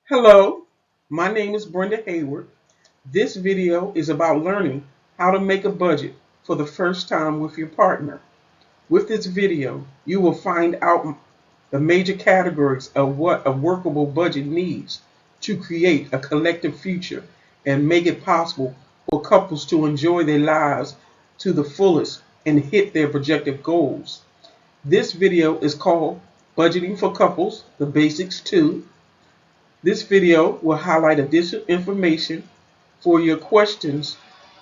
Hello, my name is Brenda Hayward. This video is about learning how to make a budget for the first time with your partner. With this video, you will find out the major categories of what a workable budget needs to create a collective future and make it possible for couples to enjoy their lives to the fullest and hit their projected goals. This video is called Budgeting for Couples, the Basics 2. This video will highlight additional information for your questions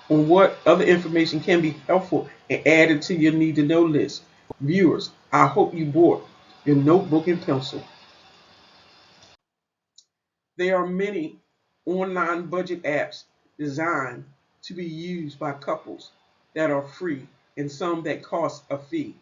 on what other information can be helpful and added to your need to know list. Viewers, I hope you brought your notebook and pencil. There are many online budget apps designed to be used by couples that are free and some that cost a fee.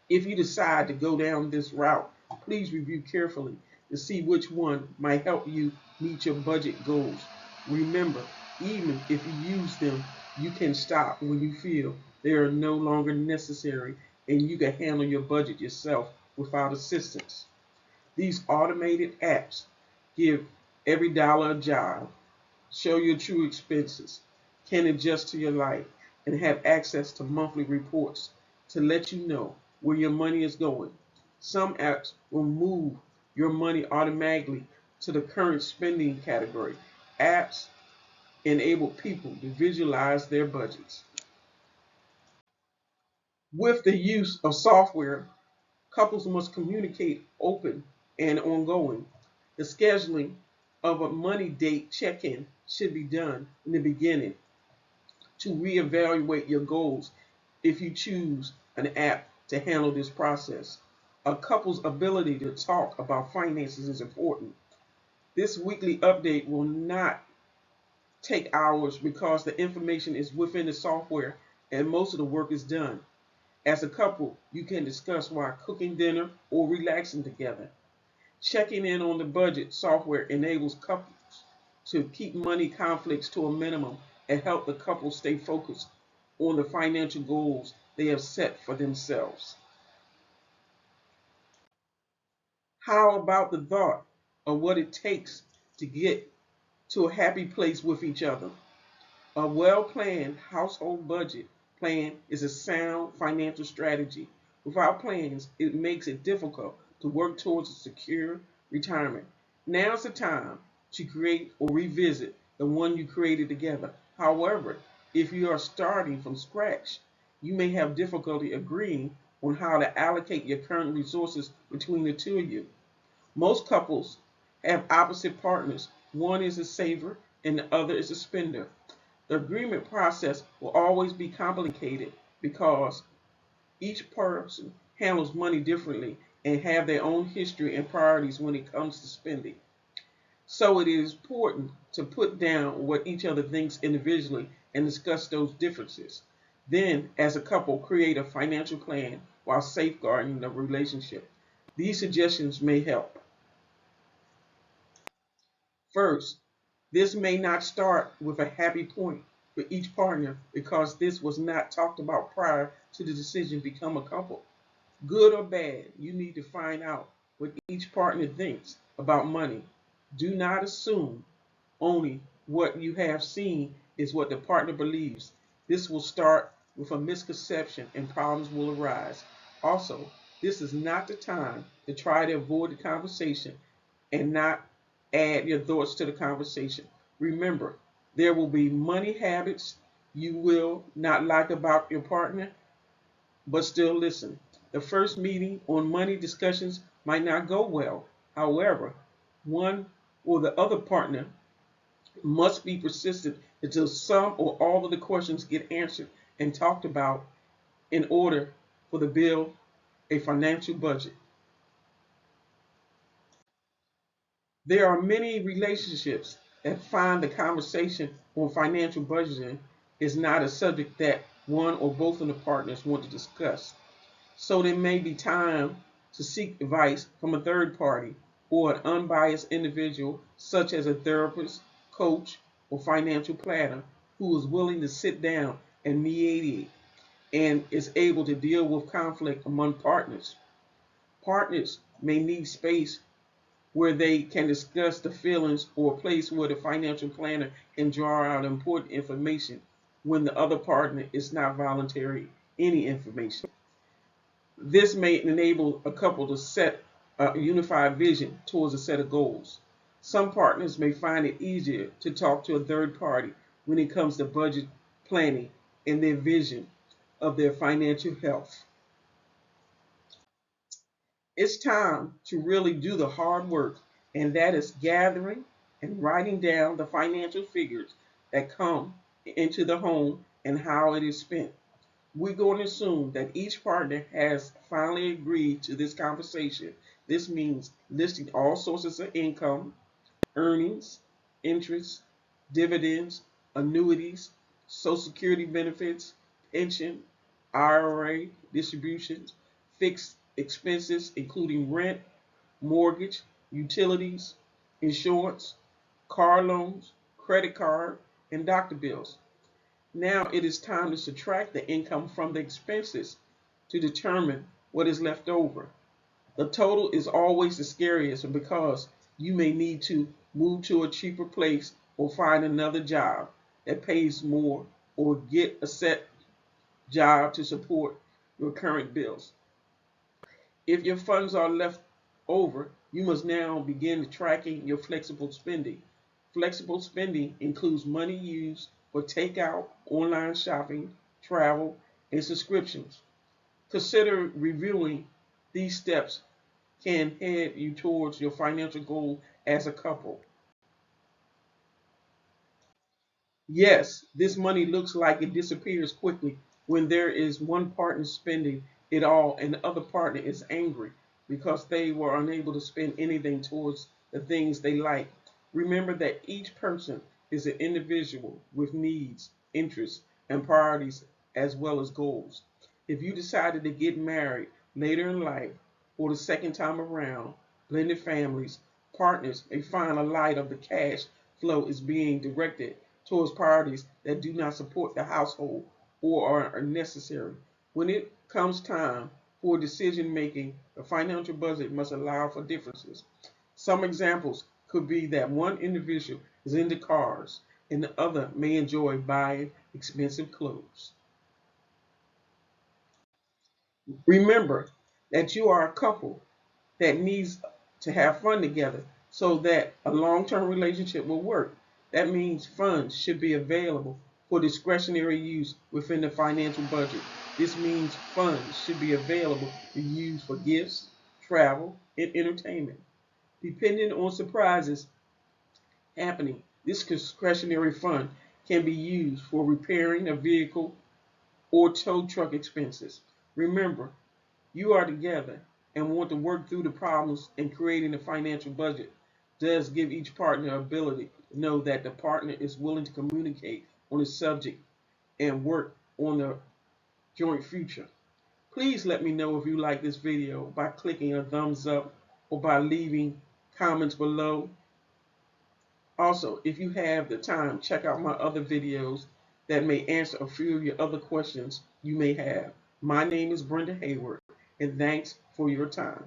If you decide to go down this route, please review carefully to see which one might help you meet your budget goals. Remember, even if you use them, you can stop when you feel they are no longer necessary and you can handle your budget yourself without assistance. These automated apps give every dollar a job, show your true expenses, can adjust to your life, and have access to monthly reports to let you know where your money is going. Some apps will move your money automatically to the current spending category. Apps enable people to visualize their budgets. With the use of software, couples must communicate open and ongoing. The scheduling of a money date check-in should be done in the beginning to reevaluate your goals if you choose an app to handle this process. A couple's ability to talk about finances is important. This weekly update will not take hours because the information is within the software and most of the work is done. As a couple, you can discuss while cooking dinner or relaxing together. Checking in on the budget software enables couples to keep money conflicts to a minimum and help the couple stay focused on the financial goals they have set for themselves. How about the thought of what it takes to get to a happy place with each other? A well-planned household budget plan is a sound financial strategy. Without plans, it makes it difficult to work towards a secure retirement. Now's the time to create or revisit the one you created together. However, if you are starting from scratch, you may have difficulty agreeing on how to allocate your current resources between the two of you. Most couples have opposite partners. One is a saver and the other is a spender. The agreement process will always be complicated because each person handles money differently and have their own history and priorities when it comes to spending. So it is important to put down what each other thinks individually and discuss those differences. Then, as a couple, create a financial plan while safeguarding the relationship. These suggestions may help. First, this may not start with a happy point for each partner because this was not talked about prior to the decision to become a couple. Good or bad, you need to find out what each partner thinks about money. Do not assume only what you have seen is what the partner believes. This will start with a misconception and problems will arise. Also, this is not the time to try to avoid the conversation and not add your thoughts to the conversation. Remember, there will be money habits you will not like about your partner, but still listen. The first meeting on money discussions might not go well. However, one or the other partner must be persistent until some or all of the questions get answered and talked about in order for the build a financial budget. There are many relationships that find the conversation on financial budgeting is not a subject that one or both of the partners want to discuss. So there may be time to seek advice from a third party or an unbiased individual such as a therapist, coach, or financial planner who is willing to sit down and mediate and is able to deal with conflict among partners. Partners may need space where they can discuss the feelings, or a place where the financial planner can draw out important information when the other partner is not volunteering any information. This may enable a couple to set a unified vision towards a set of goals. Some partners may find it easier to talk to a third party when it comes to budget planning and their vision of their financial health. It's time to really do the hard work, and that is gathering and writing down the financial figures that come into the home and how it is spent. We're going to assume that each partner has finally agreed to this conversation. This means listing all sources of income, earnings, interest, dividends, annuities, Social Security benefits, pension, IRA distributions, fixed expenses, including rent, mortgage, utilities, insurance, car loans, credit card, and doctor bills. Now it is time to subtract the income from the expenses to determine what is left over. The total is always the scariest because you may need to move to a cheaper place or find another job that pays more or get a set job to support your current bills. If your funds are left over, you must now begin tracking your flexible spending. Flexible spending includes money used for takeout, online shopping, travel, and subscriptions. Consider reviewing these steps can head you towards your financial goal as a couple. Yes, this money looks like it disappears quickly when there is one partner spending it all and the other partner is angry because they were unable to spend anything towards the things they like. Remember that each person is an individual with needs, interests, and priorities as well as goals. If you decided to get married later in life or the second time around, blended families, partners may find a light of the cash flow is being directed towards priorities that do not support the household or are unnecessary. When it comes time for decision making, the financial budget must allow for differences. Some examples could be that one individual is into cars and the other may enjoy buying expensive clothes. Remember that you are a couple that needs to have fun together so that a long-term relationship will work. That means funds should be available for discretionary use within the financial budget. This means funds should be available to use for gifts, travel, and entertainment. Depending on surprises happening, this discretionary fund can be used for repairing a vehicle or tow truck expenses. Remember, you are together and want to work through the problems, and creating a financial budget does give each partner ability to know that the partner is willing to communicate on the subject and work on the joint future. Please let me know if you like this video by clicking a thumbs up or by leaving comments below. Also, if you have the time, check out my other videos that may answer a few of your other questions you may have. My name is Brenda Hayward, and thanks for your time.